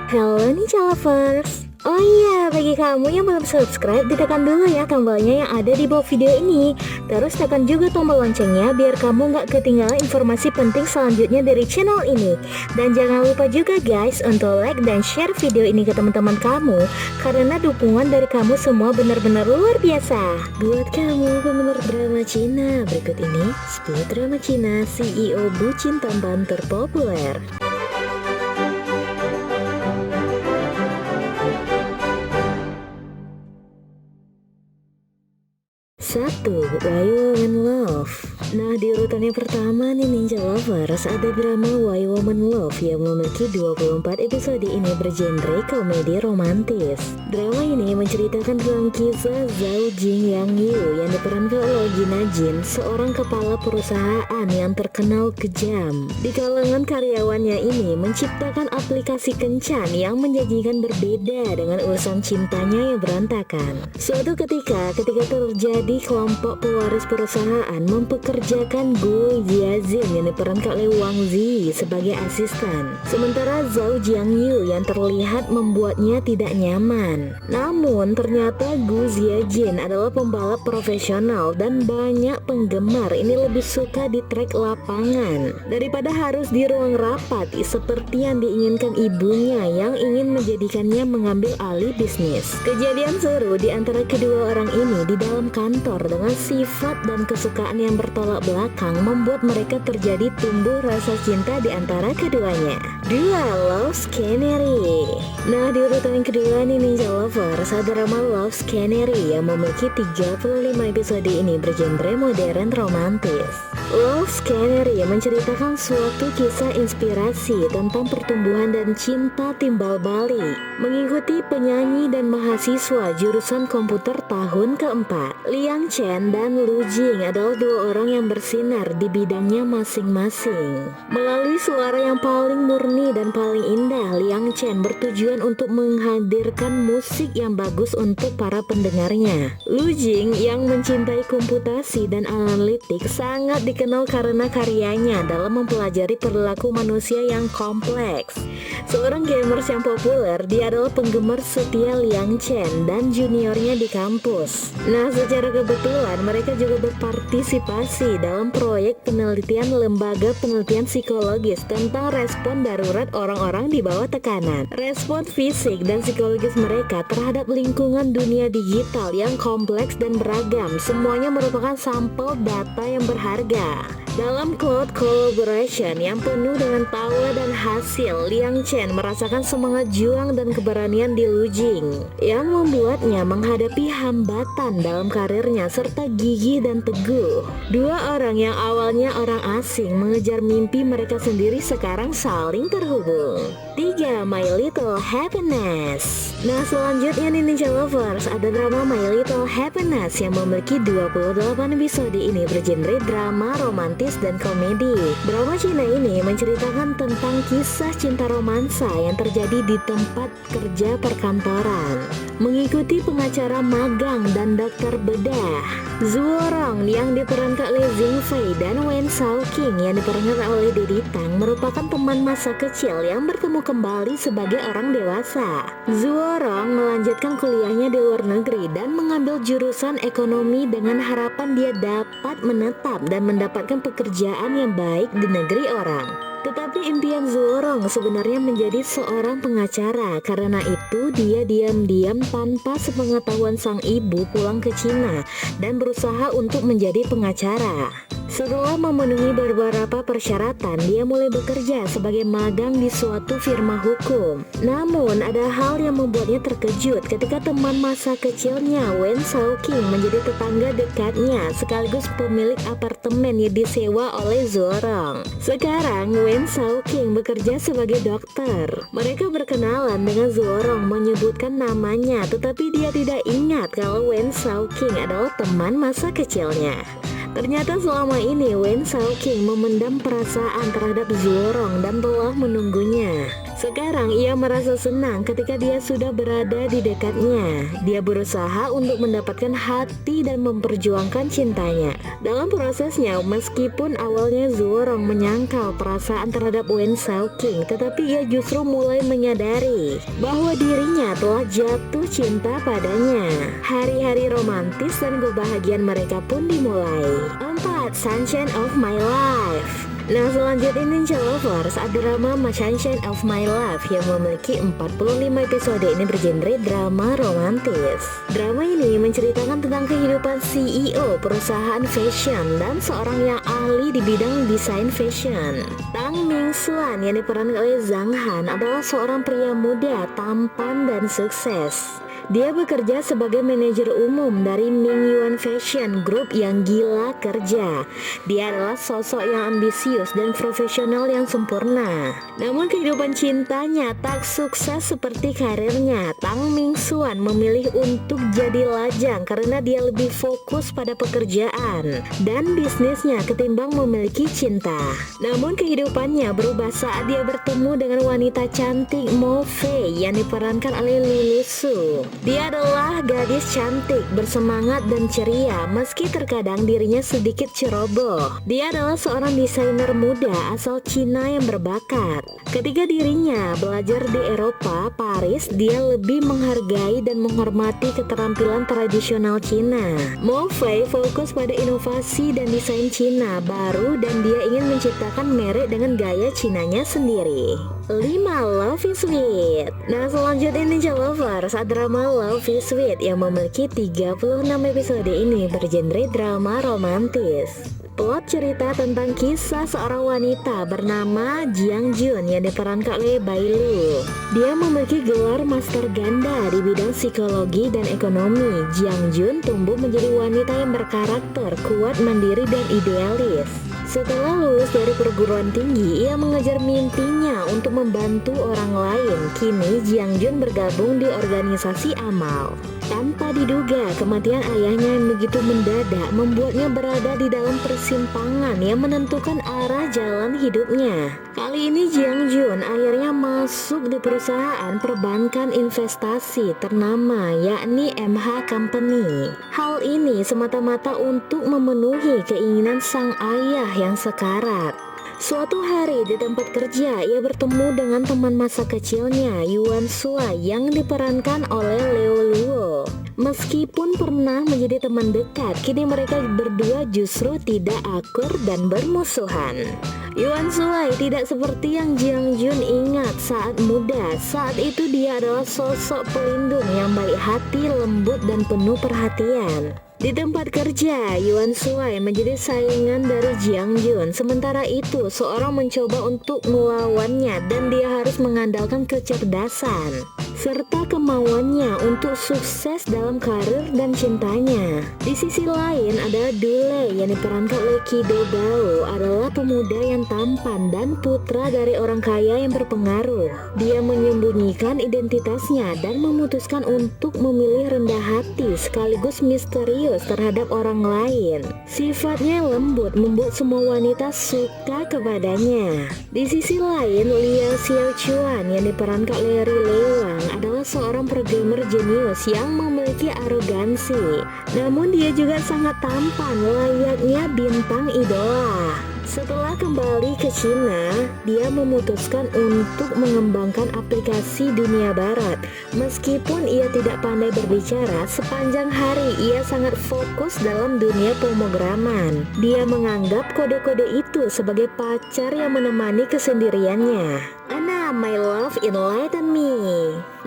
Halo Ninja Lovers. Oh iya, bagi kamu yang belum subscribe, ditekan dulu ya tombolnya yang ada di bawah video ini. Terus tekan juga tombol loncengnya biar kamu nggak ketinggalan informasi penting selanjutnya dari channel ini. Dan jangan lupa juga guys untuk like dan share video ini ke teman-teman kamu, karena dukungan dari kamu semua benar-benar luar biasa. Buat kamu penggemar drama Cina, berikut ini 10 drama Cina CEO bucin tampan terpopuler. 1. Why Women Love. Nah, di urutan yang pertama nih Ninja Lovers, ada drama Why Women Love yang memiliki 24 episode. Ini bergenre komedi romantis. Drama ini menceritakan tentang kisah Zhao Jing Yang Yu yang diperankan oleh Gina Jin, seorang kepala perusahaan yang terkenal kejam. Di kalangan karyawannya ini menciptakan aplikasi kencan yang menjanjikan berbeda dengan urusan cintanya yang berantakan. Suatu ketika terjadi kelompok pewaris perusahaan mempekerjakan Gu Jiazin yang diperankan oleh Wang Zi sebagai asisten. Sementara Zhao Jiangyu yang terlihat membuatnya tidak nyaman. Namun ternyata Gu Jiazin adalah pembalap profesional dan banyak penggemar ini lebih suka di trek lapangan daripada harus di ruang rapat seperti yang diinginkan ibunya yang ingin menjadikannya mengambil alih bisnis. Kejadian seru di antara kedua orang ini di dalam kantor dengan sifat dan kesukaan yang bertolak belakang membuat mereka terjadi tumbuh rasa cinta di antara keduanya. 2. Love's Canary. Nah, di urutan yang kedua nih Ninja Lovers, ada drama Love's Canary yang memiliki 35 episode. Ini bergenre modern romantis. Love's Canary menceritakan suatu kisah inspirasi tentang pertumbuhan dan cinta timbal balik mengikuti penyanyi dan mahasiswa jurusan komputer tahun keempat. Liang Chen dan Lu Jing adalah dua orang yang bersinar di bidangnya masing-masing. Melalui suara yang paling murni dan paling indah, Liang Chen bertujuan untuk menghadirkan musik yang bagus untuk para pendengarnya. Lu Jing yang mencintai komputasi dan analitik sangat dikenal karena karyanya dalam mempelajari perilaku manusia yang kompleks. Seorang gamers yang populer, dia adalah penggemar setia Liang Chen dan juniornya di kampus. Nah, secara kebetulan mereka juga berpartisipasi dalam proyek penelitian lembaga penelitian psikologis tentang respon darurat orang-orang di bawah tekanan. Respon fisik dan psikologis mereka terhadap lingkungan dunia digital yang kompleks dan beragam, semuanya merupakan sampel data yang berharga. Dalam cloud collaboration yang penuh dengan tawa dan hasil, Liang Chen merasakan semangat juang dan keberanian di Lu Jing yang membuatnya menghadapi hambatan dalam karirnya serta gigih dan teguh. Dua orang yang awalnya orang asing mengejar mimpi mereka sendiri sekarang saling terhubung. 3. My Little Happiness. Nah, selanjutnya nih Ninja Lovers, ada drama My Little Happiness yang memiliki 28 episode. Ini bergenre drama romantis dan komedi. Drama Cina ini menceritakan tentang kisah cinta romansa yang terjadi di tempat kerja perkantoran mengikuti pengacara magang dan dokter bedah. Zuorong yang diperankan oleh Zhang Fei dan Wen Shaoqing yang diperankan oleh Daddy Tang merupakan teman masa kecil yang bertemu kembali sebagai orang dewasa. Zuorong melanjutkan kuliahnya di luar negeri dan mengambil jurusan ekonomi dengan harapan dia dapat menetap dan mendapatkan pekerjaan yang baik di negeri orang. Tetapi impian Zuorong sebenarnya menjadi seorang pengacara. Karena itu dia diam-diam tanpa sepengetahuan sang ibu pulang ke Cina dan berusaha untuk menjadi pengacara. Setelah memenuhi beberapa persyaratan, dia mulai bekerja sebagai magang di suatu firma hukum. Namun ada hal yang membuatnya terkejut ketika teman masa kecilnya Wen Shaoqing menjadi tetangga dekatnya sekaligus pemilik apartemen yang disewa oleh Zuorong. Sekarang Wen Shaoqing bekerja sebagai dokter. Mereka berkenalan dengan Zuorong menyebutkan namanya, tetapi dia tidak ingat kalau Wen Shaoqing adalah teman masa kecilnya. Ternyata selama ini Wen Shaoqing memendam perasaan terhadap Zuorong dan telah menunggunya. Sekarang ia merasa senang ketika dia sudah berada di dekatnya. Dia berusaha untuk mendapatkan hati dan memperjuangkan cintanya. Dalam prosesnya, meskipun awalnya Zuorong menyangkal perasaan terhadap Wen Xiaoqing, tetapi ia justru mulai menyadari bahwa dirinya telah jatuh cinta padanya. Hari-hari romantis dan kebahagiaan mereka pun dimulai. 4. Sunshine of My Life. Nah, selanjutnya Ninja Lovers, ada drama Sunshine of My Life yang memiliki 45 episode. Ini bergenre drama romantis. Drama ini menceritakan tentang kehidupan CEO perusahaan fashion dan seorang yang ahli di bidang desain fashion. Tang Mingxuan yang diperankan oleh Zhang Han adalah seorang pria muda, tampan dan sukses. Dia bekerja sebagai manajer umum dari Mingyuan Fashion Group yang gila kerja. Dia adalah sosok yang ambisius dan profesional yang sempurna. Namun kehidupan cintanya tak sukses seperti karirnya. Tang Mingxuan memilih untuk jadi lajang karena dia lebih fokus pada pekerjaan dan bisnisnya ketimbang memiliki cinta. Namun kehidupannya berubah saat dia bertemu dengan wanita cantik Mo Fei yang diperankan oleh Lulu Su. Dia adalah gadis cantik, bersemangat dan ceria meski terkadang dirinya sedikit ceroboh. Dia adalah seorang desainer muda asal Cina yang berbakat. Ketika dirinya belajar di Eropa, Paris, dia lebih menghargai dan menghormati keterampilan tradisional Cina. Mo Fei fokus pada inovasi dan desain Cina baru dan dia ingin menciptakan merek dengan gaya Cinanya sendiri. 5. Love is Sweet. Nah, selanjutnya Ninja Lovers, ada drama Love is Sweet yang memiliki 36 episode. Ini bergenre drama romantis. Plot cerita tentang kisah seorang wanita bernama Jiang Jun yang diperankan oleh Bai Lu. Dia memiliki gelar master ganda di bidang psikologi dan ekonomi. Jiang Jun tumbuh menjadi wanita yang berkarakter, kuat, mandiri, dan idealis. Setelah lulus dari perguruan tinggi, ia mengejar mimpinya untuk membantu orang lain. Kini Jiang Jun bergabung di organisasi amal. Tanpa diduga, kematian ayahnya yang begitu mendadak membuatnya berada di dalam persimpangan yang menentukan arah jalan hidupnya. Kali ini Jiang Jun akhirnya masuk di perusahaan perbankan investasi ternama, yakni MH Company. Hal ini semata-mata untuk memenuhi keinginan sang ayah yang sekarat. Suatu hari di tempat kerja, ia bertemu dengan teman masa kecilnya, Yuan Shuai, yang diperankan oleh Leo Luo. Meskipun pernah menjadi teman dekat, kini mereka berdua justru tidak akur dan bermusuhan. Yuan Shuai tidak seperti yang Jiang Jun ingat saat muda. Saat itu dia adalah sosok pelindung yang baik hati, lembut, dan penuh perhatian. Di tempat kerja, Yuan Shuai menjadi saingan dari Jiang Jun. Sementara itu, seorang mencoba untuk melawannya dan dia harus mengandalkan kecerdasan serta kemauannya untuk sukses dalam karir dan cintanya. Di sisi lain, ada Dule yang diperankan oleh Kido Bao, adalah pemuda yang tampan dan putra dari orang kaya yang berpengaruh. Dia menyembunyikan identitasnya dan memutuskan untuk memilih rendah hati sekaligus misterius terhadap orang lain. Sifatnya lembut membuat semua wanita suka kepadanya. Di sisi lain, Liao Xiaochuan yang diperankan oleh Ri Lewang adalah seorang programmer jenius yang memiliki arogansi. Namun dia juga sangat tampan, layaknya bintang idola. Setelah kembali ke Cina, dia memutuskan untuk mengembangkan aplikasi dunia barat. Meskipun ia tidak pandai berbicara, sepanjang hari ia sangat fokus dalam dunia pemrograman. Dia menganggap kode-kode itu sebagai pacar yang menemani kesendiriannya. My Love Enlighten Me.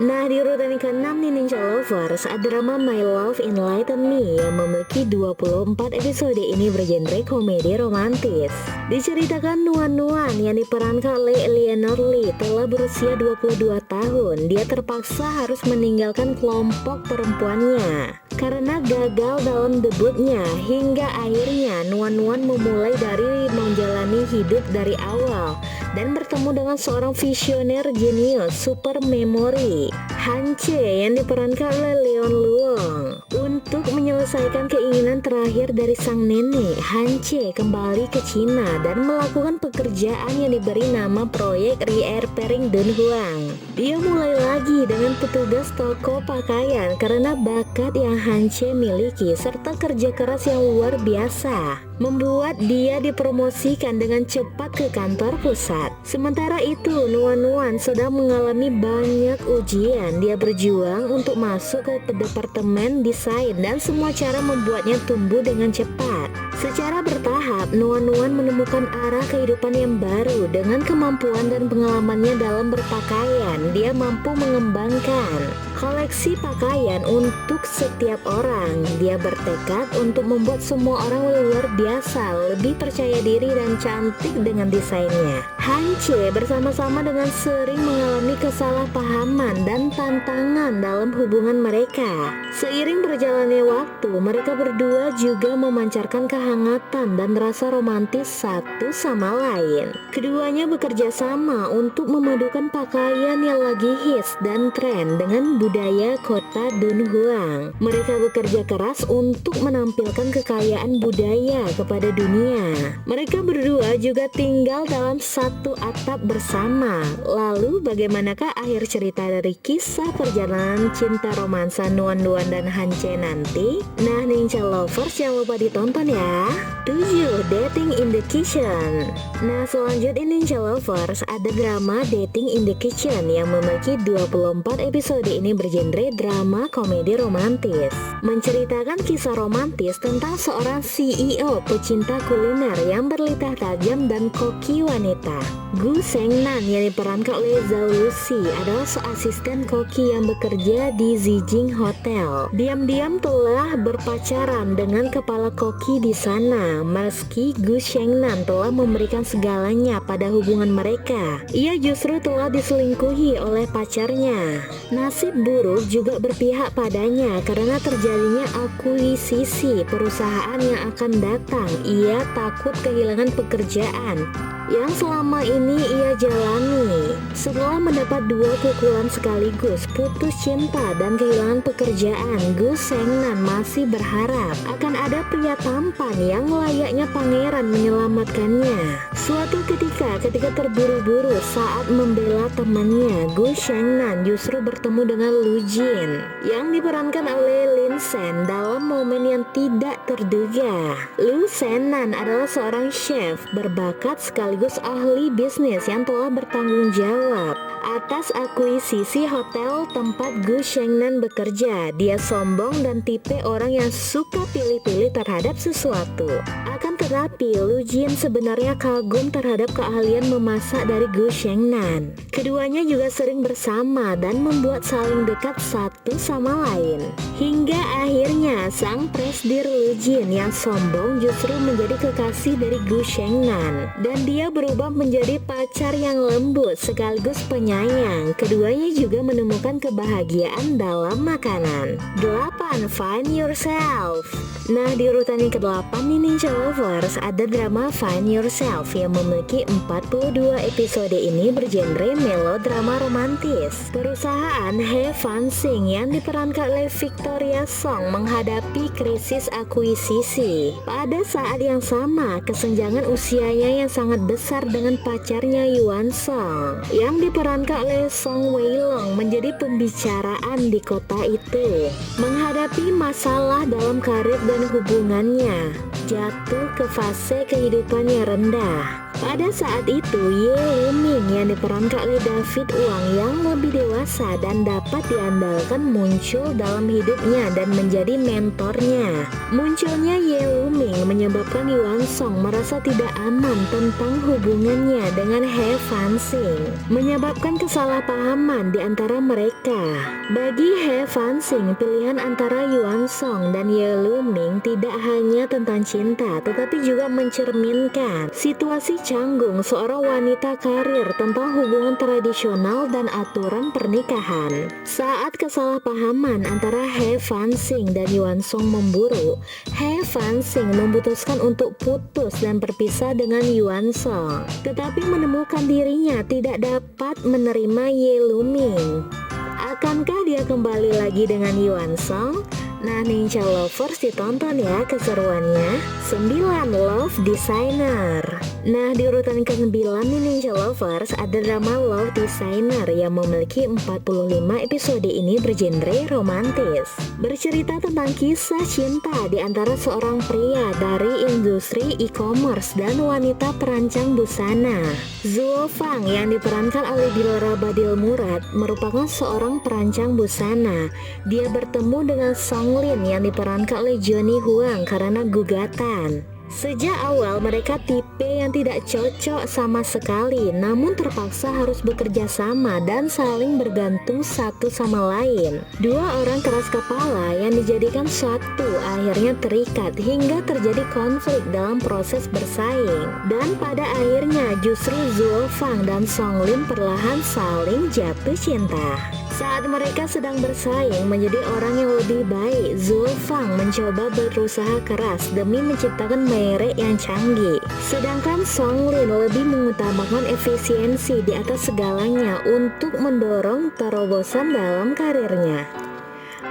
Nah, di urutan ke-6 nih Ninja Lovers, ada drama My Love Enlighten Me yang memiliki 24 episode. Ini bergenre komedi romantis. Diceritakan Nuan yang diperankan oleh Eleanor Lee telah berusia 22 tahun. Dia terpaksa harus meninggalkan kelompok perempuannya karena gagal dalam debutnya. Hingga akhirnya Nuan memulai dari menjalani hidup dari awal dan bertemu dengan seorang visioner jenius super memory, Han Che, yang diperankan oleh Leon Luong. Untuk menyelesaikan keinginan terakhir dari sang nenek, Han Che kembali ke Cina dan melakukan pekerjaan yang diberi nama proyek repairing Dunhuang. Dia mulai lagi dengan petugas toko pakaian karena bakat yang Han Che miliki serta kerja keras yang luar biasa membuat dia dipromosikan dengan cepat ke kantor pusat. Sementara itu, Nuan Nuan sedang mengalami banyak ujian. Dia berjuang untuk masuk ke departemen desain dan semua cara membuatnya tumbuh dengan cepat. Secara bertahap, Nuan Nuan menemukan arah kehidupan yang baru. Dengan kemampuan dan pengalamannya dalam berpakaian, dia mampu mengembangkan koleksi pakaian untuk setiap orang. Dia bertekad untuk membuat semua orang luar biasa, lebih percaya diri dan cantik dengan desainnya. Han Che bersama-sama dengan sering mengalami kesalahpahaman dan tantangan dalam hubungan mereka. Seiring berjalannya waktu, mereka berdua juga memancarkan kehangatan dan rasa romantis satu sama lain. Keduanya bekerja sama untuk memadukan pakaian yang lagi hits dan tren dengan budaya kota Dunhuang. Mereka bekerja keras untuk menampilkan kekayaan budaya kepada dunia. Mereka berdua juga tinggal dalam satu atap bersama. Lalu bagaimanakah akhir cerita dari kisah perjalanan cinta romansa Nuan Nuan dan Han Che nanti? Nah, Ninja Lovers, jangan lupa ditonton ya. 7. Dating in the Kitchen. Nah, selanjutnya Ninja Lovers, ada drama Dating in the Kitchen yang memiliki 24 episode. Ini bergenre drama komedi romantis, menceritakan kisah romantis tentang seorang CEO pecinta kuliner yang berlidah tajam dan koki wanita. Gu Shengnan yang diperankan oleh Zhao Lusi adalah asisten koki yang bekerja di Zijing Hotel. Diam-diam telah berpacaran dengan kepala koki di sana. Meski Gu Shengnan telah memberikan segalanya pada hubungan mereka, ia justru telah diselingkuhi oleh pacarnya. Nasib buruk juga berpihak padanya karena terjadinya akuisisi perusahaan yang akan datang. Ia takut kehilangan pekerjaan yang selama ini ia jalani. Setelah mendapat dua pukulan sekaligus, putus cinta dan kehilangan pekerjaan, Gu Shengnan masih berharap akan ada pria tampan yang layaknya pangeran menyelamatkannya. Suatu ketika terburu-buru saat membela temannya, Gu Shengnan justru bertemu dengan Lu Jin yang diperankan oleh Lin Shen dalam momen yang tidak terduga. Lu Shengnan adalah seorang chef berbakat sekaligus ahli bisnis yang telah bertanggung jawab atas akuisisi hotel tempat Gu Shengnan bekerja. Dia sombong dan tipe orang yang suka pilih-pilih terhadap sesuatu. Akan tetapi, Lu Jin sebenarnya kagum terhadap keahlian memasak dari Gu Shengnan. Keduanya juga sering bersama dan membuat saling dekat satu sama lain. Hingga akhirnya sang presdir Lu Jin yang sombong justru menjadi kekasih dari Gu Shengnan dan dia berubah menjadi pacar yang lembut sekaligus penyayang. Keduanya juga menemukan kebahagiaan dalam makanan. 8. Find Yourself. Nah, di urutan yang ke-8 nih Ninja Lovers, ada drama Find Yourself yang memiliki 42 episode. Ini bergenre melodrama romantis. Perusahaan He Fan Sing yang diperankan oleh Victoria Song menghadapi krisis akuisisi. Pada saat yang sama, kesenjangan usianya yang sangat besar dengan pacarnya Yuan Song yang diperankan oleh Song Wei Long menjadi pembicaraan di kota itu. Menghadapi masalah dalam karir dan hubungannya, jatuh ke fase kehidupan yang rendah. Pada saat itu, Ye Luming yang diperankan oleh David Wang yang lebih dewasa dan dapat diandalkan muncul dalam hidupnya dan menjadi mentornya. Munculnya Ye Luming menyebabkan Yuan Song merasa tidak aman tentang hubungannya dengan He Fan Sing, menyebabkan kesalahpahaman di antara mereka. Bagi He Fan Sing, pilihan antara Yuan Song dan Ye Luming tidak hanya tentang cinta, tetapi juga mencerminkan situasi canggung seorang wanita karir tentang hubungan tradisional dan aturan pernikahan. Saat kesalahpahaman antara He Fan Sing dan Yuan Song memburuk, He Fan Sing memutuskan untuk putus dan berpisah dengan Yuan Song, tetapi menemukan dirinya tidak dapat menerima Ye Luming. Akankah dia kembali lagi dengan Yuan Song? Nah, Ninja Lovers ditonton ya keseruannya. 9. Love Designer. Nah, di urutan ke-9 nih Ninja Lovers ada drama Love Designer yang memiliki 45 episode. Ini bergenre romantis. Bercerita tentang kisah cinta di antara seorang pria dari industri e-commerce dan wanita perancang busana. Zuo Fang yang diperankan oleh Dilara Badil Murad merupakan seorang perancang busana. Dia bertemu dengan Song Lin yang diperankan oleh Johnny Huang karena gugatan. Sejak awal mereka tipe yang tidak cocok sama sekali, namun terpaksa harus bekerja sama dan saling bergantung satu sama lain. Dua orang keras kepala yang dijadikan satu akhirnya terikat hingga terjadi konflik dalam proses bersaing. Dan pada akhirnya justru Zuo Fang dan Song Lin perlahan saling jatuh cinta. Saat mereka sedang bersaing menjadi orang yang lebih baik, Zuo Fang mencoba berusaha keras demi menciptakan merek yang canggih. Sedangkan Song Lin lebih mengutamakan efisiensi di atas segalanya untuk mendorong terobosan dalam karirnya.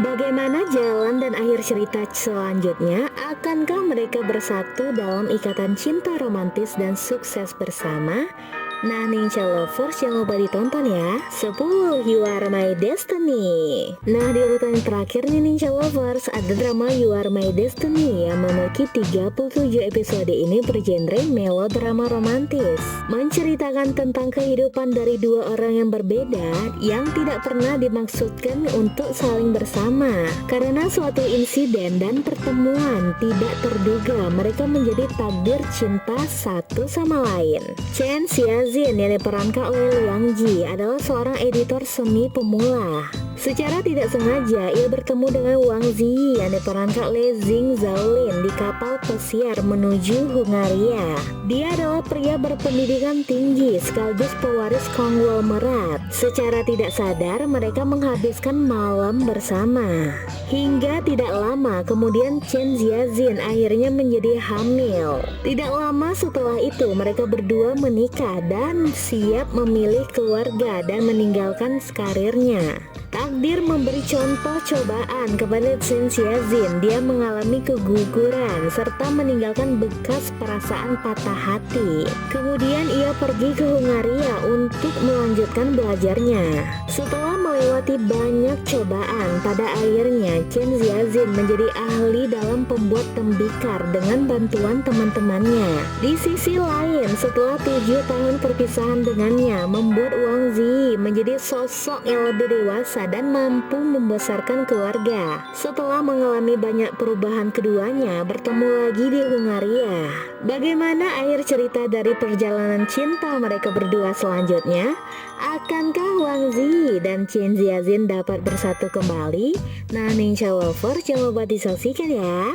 Bagaimana jalan dan akhir cerita selanjutnya? Akankah mereka bersatu dalam ikatan cinta romantis dan sukses bersama? Nah, Ninja Lovers jangan lupa ditonton ya. 10. You Are My Destiny. Nah, di urutan yang terakhir nih Ninja Lovers ada drama You Are My Destiny yang memiliki 37 episode. Ini bergenre melodrama romantis, menceritakan tentang kehidupan dari dua orang yang berbeda yang tidak pernah dimaksudkan untuk saling bersama. Karena suatu insiden dan pertemuan tidak terduga, mereka menjadi takdir cinta satu sama lain. Chen Xiazi Jin yang diperankan oleh Liang Ji adalah seorang editor seni pemula. Secara tidak sengaja, ia bertemu dengan Wang Ziyi yang diperankan oleh Xing Zhaolin di kapal pesiar menuju Hungaria. Dia adalah pria berpendidikan tinggi sekaligus pewaris konglomerat. Secara tidak sadar, mereka menghabiskan malam bersama. Hingga tidak lama kemudian Chen Xiaojin akhirnya menjadi hamil. Tidak lama setelah itu, mereka berdua menikah dan siap memilih keluarga dan meninggalkan karirnya. Takdir memberi contoh cobaan kepada Chen Xiaojin. Dia mengalami keguguran serta meninggalkan bekas perasaan patah hati. Kemudian ia pergi ke Hungaria untuk melanjutkan belajarnya. Setelah melewati banyak cobaan, pada akhirnya Chen Xiaojin menjadi ahli dalam pembuat tembikar dengan bantuan teman-temannya. Di sisi lain, setelah 7 tahun perpisahan dengannya, membuat Wang Ziyi menjadi sosok yang lebih dewasa dan mampu membesarkan keluarga. Setelah mengalami banyak perubahan, keduanya bertemu lagi di Hungaria. Bagaimana akhir cerita dari perjalanan cinta mereka berdua selanjutnya? Akankah Wang Ziyi dan Chen Xiaojin dapat bersatu kembali? Nah, Ninja Lover jangan lupa disaksikan ya.